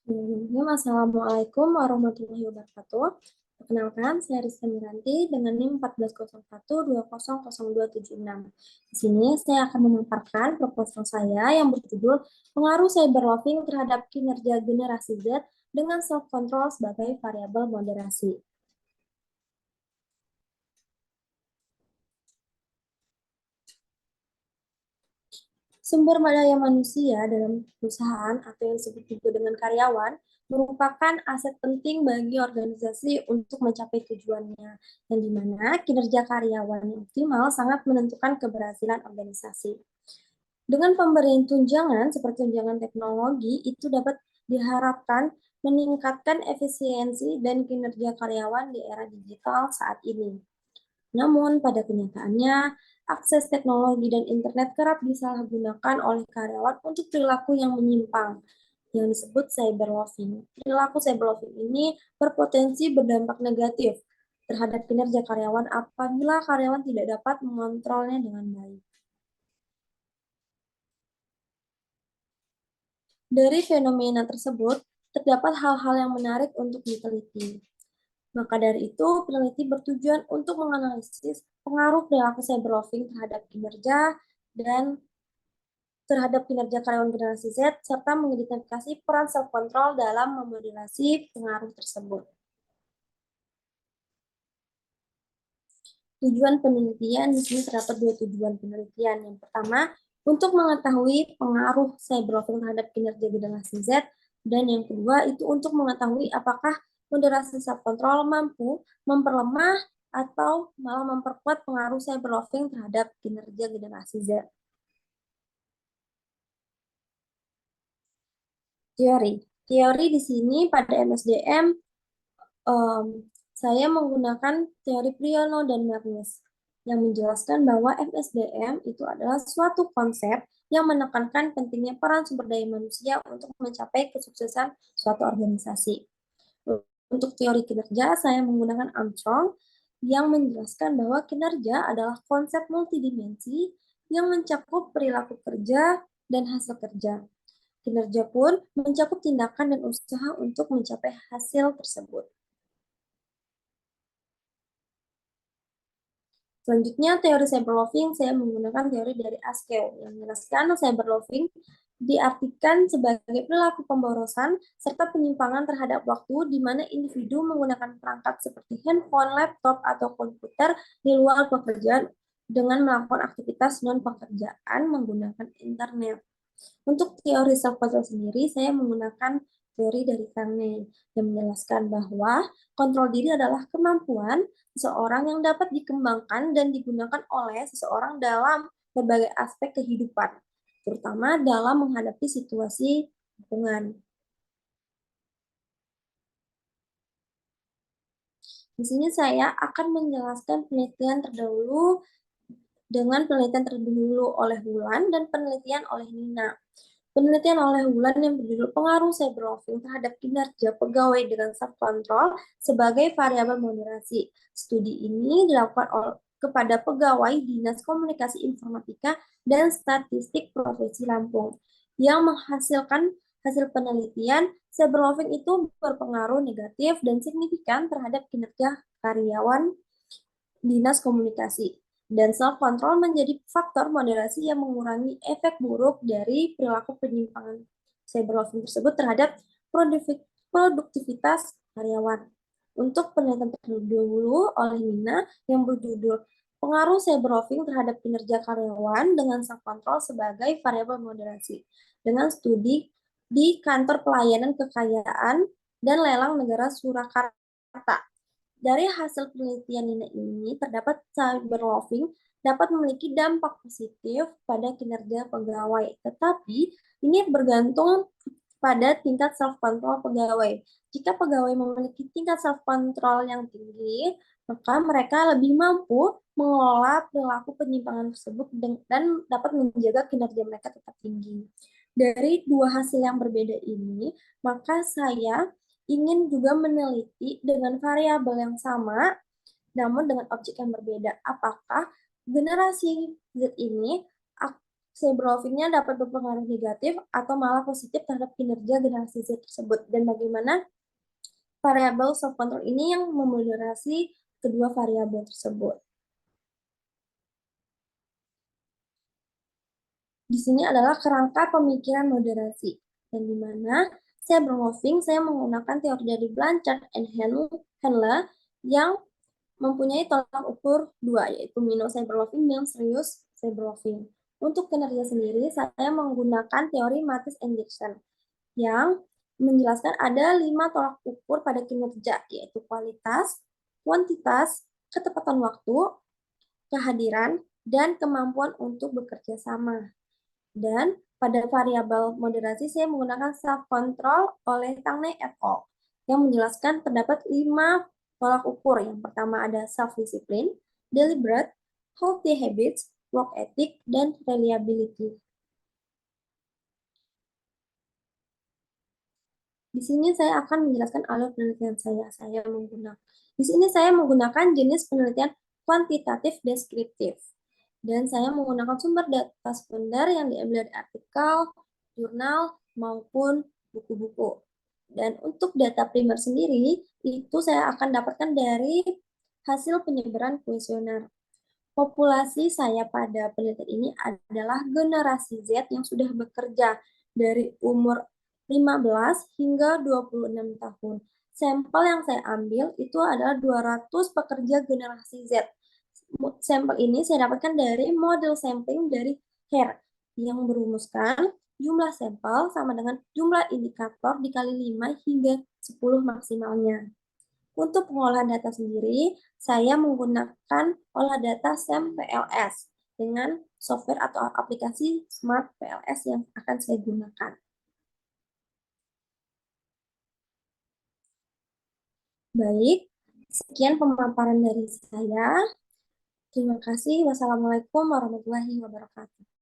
Assalamualaikum warahmatullahi wabarakatuh. Perkenalkan, saya Rizka Miranti dengan NIM 1401200276. Di sini saya akan memaparkan proposal saya yang berjudul Pengaruh Cyberloving terhadap Kinerja Generasi Z dengan Self-Control sebagai Variabel Moderasi. Sumber daya manusia dalam perusahaan atau yang disebut juga dengan karyawan merupakan aset penting bagi organisasi untuk mencapai tujuannya, yang dimana kinerja karyawan yang optimal sangat menentukan keberhasilan organisasi. Dengan pemberian tunjangan seperti tunjangan teknologi, itu dapat diharapkan meningkatkan efisiensi dan kinerja karyawan di era digital saat ini. Namun, pada kenyataannya, akses teknologi dan internet kerap disalahgunakan oleh karyawan untuk perilaku yang menyimpang, yang disebut cyberloving. Perilaku cyberloving ini berpotensi berdampak negatif terhadap kinerja karyawan apabila karyawan tidak dapat mengontrolnya dengan baik. Dari fenomena tersebut, terdapat hal-hal yang menarik untuk diteliti. Maka dari itu, peneliti bertujuan untuk menganalisis pengaruh perilaku cyberloving terhadap kinerja dan terhadap kinerja karyawan generasi Z, serta mengidentifikasi peran self-control dalam memoderasi pengaruh tersebut. Tujuan penelitian, di sini terdapat dua tujuan penelitian. Yang pertama, untuk mengetahui pengaruh cyberloving terhadap kinerja generasi Z, dan yang kedua itu untuk mengetahui apakah moderasi self-control mampu memperlemah atau malah memperkuat pengaruh cyberloving terhadap kinerja generasi Z. Teori di sini pada MSDM saya menggunakan teori Priyono dan Mernis yang menjelaskan bahwa MSDM itu adalah suatu konsep yang menekankan pentingnya peran sumber daya manusia untuk mencapai kesuksesan suatu organisasi. Untuk teori kinerja, saya menggunakan Armstrong yang menjelaskan bahwa kinerja adalah konsep multidimensi yang mencakup perilaku kerja dan hasil kerja. Kinerja pun mencakup tindakan dan usaha untuk mencapai hasil tersebut. Selanjutnya, teori cyberloving, saya menggunakan teori dari Askell yang menjelaskan cyberloving diartikan sebagai perilaku pemborosan serta penyimpangan terhadap waktu di mana individu menggunakan perangkat seperti handphone, laptop, atau komputer di luar pekerjaan dengan melakukan aktivitas non-pekerjaan menggunakan internet. Untuk teori self-control sendiri, saya menggunakan teori dari Carney yang menjelaskan bahwa kontrol diri adalah kemampuan seseorang yang dapat dikembangkan dan digunakan oleh seseorang dalam berbagai aspek kehidupan, terutama dalam menghadapi situasi lingkungan. Di sini saya akan menjelaskan penelitian terdahulu dengan penelitian terdahulu oleh Wulan dan penelitian oleh Nina. Penelitian oleh Wulan yang berjudul Pengaruh Cyberloving terhadap Kinerja Pegawai dengan Self-Control sebagai Variabel Moderasi. Studi ini dilakukan kepada pegawai Dinas Komunikasi Informatika dan Statistik Provinsi Lampung yang menghasilkan hasil penelitian cyberloving itu berpengaruh negatif dan signifikan terhadap kinerja karyawan Dinas Komunikasi. Dan self-control menjadi faktor moderasi yang mengurangi efek buruk dari perilaku penyimpangan cyberloving tersebut terhadap produktivitas karyawan. Untuk penelitian terdahulu oleh Nina yang berjudul Pengaruh Cyberloving terhadap Kinerja Karyawan dengan Self-Control sebagai Variabel Moderasi, dengan studi di Kantor Pelayanan Kekayaan dan Lelang Negara Surakarta. Dari hasil penelitian ini terdapat cyberloving dapat memiliki dampak positif pada kinerja pegawai, tetapi ini bergantung pada tingkat self-control pegawai. Jika pegawai memiliki tingkat self-control yang tinggi, maka mereka lebih mampu mengelola perilaku penyimpangan tersebut dan dapat menjaga kinerja mereka tetap tinggi. Dari dua hasil yang berbeda ini, maka saya ingin juga meneliti dengan variabel yang sama, namun dengan objek yang berbeda. Apakah generasi Z ini cyberoffing-nya dapat berpengaruh negatif atau malah positif terhadap kinerja generasi Z tersebut, dan bagaimana variabel self control ini yang memoderasi kedua variabel tersebut. Di sini adalah kerangka pemikiran moderasi, dan di mana cyberoffing saya menggunakan teori dari Blanchard and Handler yang mempunyai tolak ukur dua, yaitu minor cyberloafing dan serious cyberloafing. Untuk kinerja sendiri, saya menggunakan teori Mathis and Jackson yang menjelaskan ada 5 tolak ukur pada kinerja, yaitu kualitas, kuantitas, ketepatan waktu, kehadiran, dan kemampuan untuk bekerja sama. Dan pada variabel moderasi, saya menggunakan self-control oleh Tangney et al. Yang menjelaskan terdapat 5 tolak ukur. Yang pertama ada self-discipline, deliberate, healthy habits, work ethic, dan reliability. Di sini saya akan menjelaskan alur penelitian saya. Di sini saya menggunakan jenis penelitian kuantitatif deskriptif. Dan saya menggunakan sumber data sekunder yang diambil dari artikel, jurnal, maupun buku-buku. Dan untuk data primer sendiri, itu saya akan dapatkan dari hasil penyebaran kuesioner. Populasi saya pada penelitian ini adalah generasi Z yang sudah bekerja dari umur 15 hingga 26 tahun. Sampel yang saya ambil itu adalah 200 pekerja generasi Z. Sampel ini saya dapatkan dari model sampling dari HARE yang merumuskan jumlah sampel sama dengan jumlah indikator dikali 5 hingga 10 maksimalnya. Untuk pengolahan data sendiri, saya menggunakan olah data SAM PLS dengan software atau aplikasi Smart PLS yang akan saya gunakan. Baik, sekian pemaparan dari saya. Terima kasih. Wassalamualaikum warahmatullahi wabarakatuh.